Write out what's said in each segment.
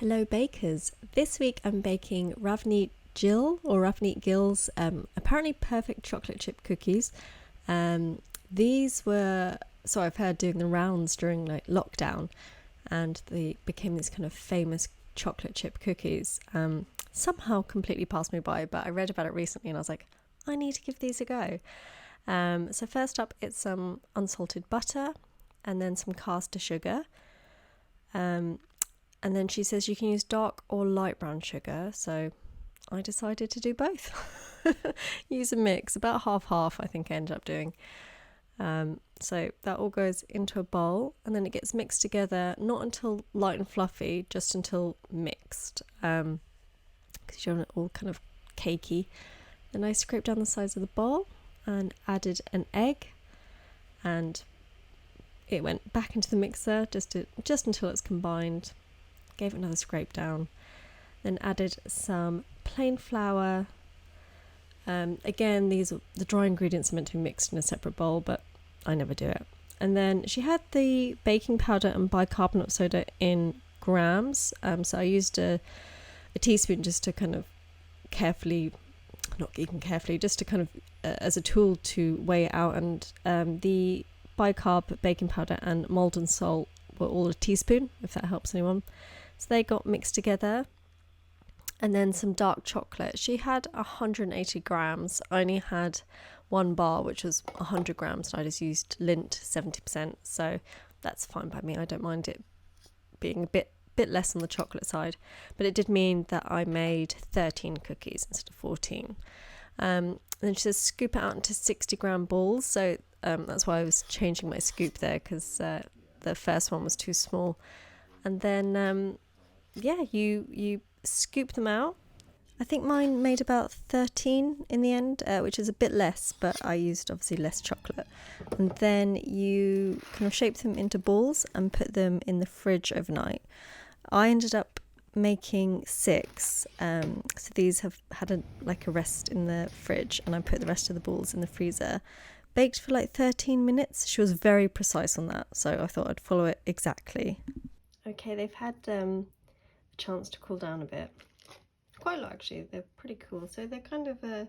Hello bakers! This week I'm baking Ravneet Gill's apparently perfect chocolate chip cookies. These were, so I've heard, doing the rounds during lockdown, and they became these kind of famous chocolate chip cookies. Somehow completely passed me by, but I read about it recently and I was like, I need to give these a go. So first up, it's some unsalted butter and then some caster sugar. And then she says you can use dark or light brown sugar. So I decided to do both. Use a mix, about half, I think I ended up doing. So that all goes into a bowl and then it gets mixed together, not until light and fluffy, just until mixed. Because you don't want it all kind of cakey. Then I scraped down the sides of the bowl and added an egg, and it went back into the mixer just until it's combined. Gave it another scrape down, then added some plain flour. Again, the dry ingredients are meant to be mixed in a separate bowl, but I never do it. And then she had the baking powder and bicarbonate soda in grams, so I used a teaspoon just to kind of just to kind of as a tool to weigh it out. And the bicarb, baking powder and molten salt were all a teaspoon, if that helps anyone. So they got mixed together. And then some dark chocolate. She had 180 grams. I only had one bar, which was 100 grams. So I just used Lindt 70%. So that's fine by me. I don't mind it being a bit less on the chocolate side. But it did mean that I made 13 cookies instead of 14. And then she says scoop it out into 60-gram balls. So that's why I was changing my scoop there, because the first one was too small. And then you scoop them out. I think mine made about 13 in the end, which is a bit less, but I used obviously less chocolate. And then you kind of shape them into balls and put them in the fridge overnight. I ended up making 6, so these have had a rest in the fridge, and I put the rest of the balls in the freezer. Baked for 13 minutes. She was very precise on that, so I thought I'd follow it exactly. Okay, they've had a chance to cool down a bit. Quite a lot, actually. They're pretty cool. So they're kind of a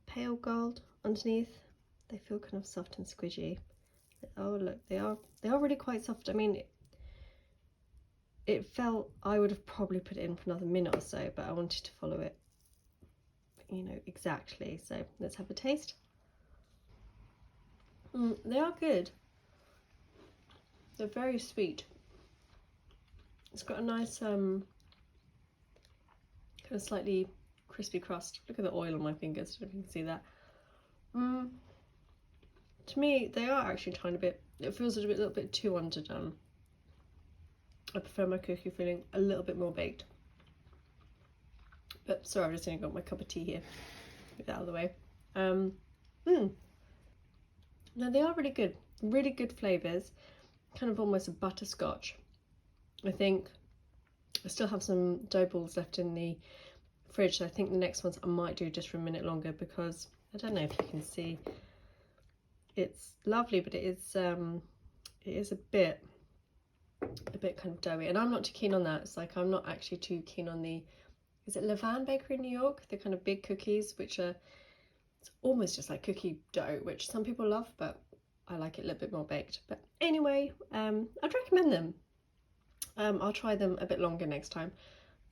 pale gold underneath. They feel kind of soft and squidgy. Oh look, they are really quite soft. I mean, it felt I would have probably put it in for another minute or so, but I wanted to follow it, exactly. So let's have a taste. They are good. They're very sweet. It's got a nice kind of slightly crispy crust. Look at the oil on my fingers, I don't know if you can see that. To me, they are actually a tiny bit, it feels a little bit too underdone. I prefer my cookie feeling a little bit more baked. But sorry, I've just only got my cup of tea here. Get that out of the way. No, they are really good flavours. Kind of almost a butterscotch. I think I still have some dough balls left in the fridge, so I think the next ones I might do just for a minute longer, because I don't know if you can see, it's lovely, but it is a bit kind of doughy, and I'm not too keen on that. It's I'm not actually too keen on is it Levan Bakery in New York, the kind of big cookies, which are, it's almost just like cookie dough, which some people love, but I like it a little bit more baked. But anyway, I'd recommend them. I'll try them a bit longer next time.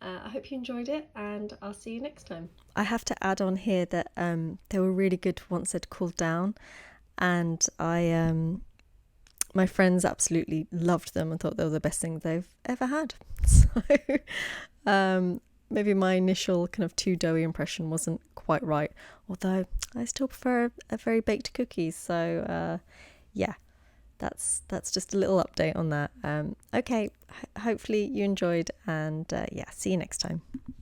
I hope you enjoyed it, and I'll see you next time. I have to add on here that they were really good once they'd cooled down, and my friends absolutely loved them and thought they were the best thing they've ever had. So maybe my initial kind of too doughy impression wasn't quite right, although I still prefer a very baked cookie. So yeah, that's just a little update on that. Okay, hopefully you enjoyed, and yeah, see you next time.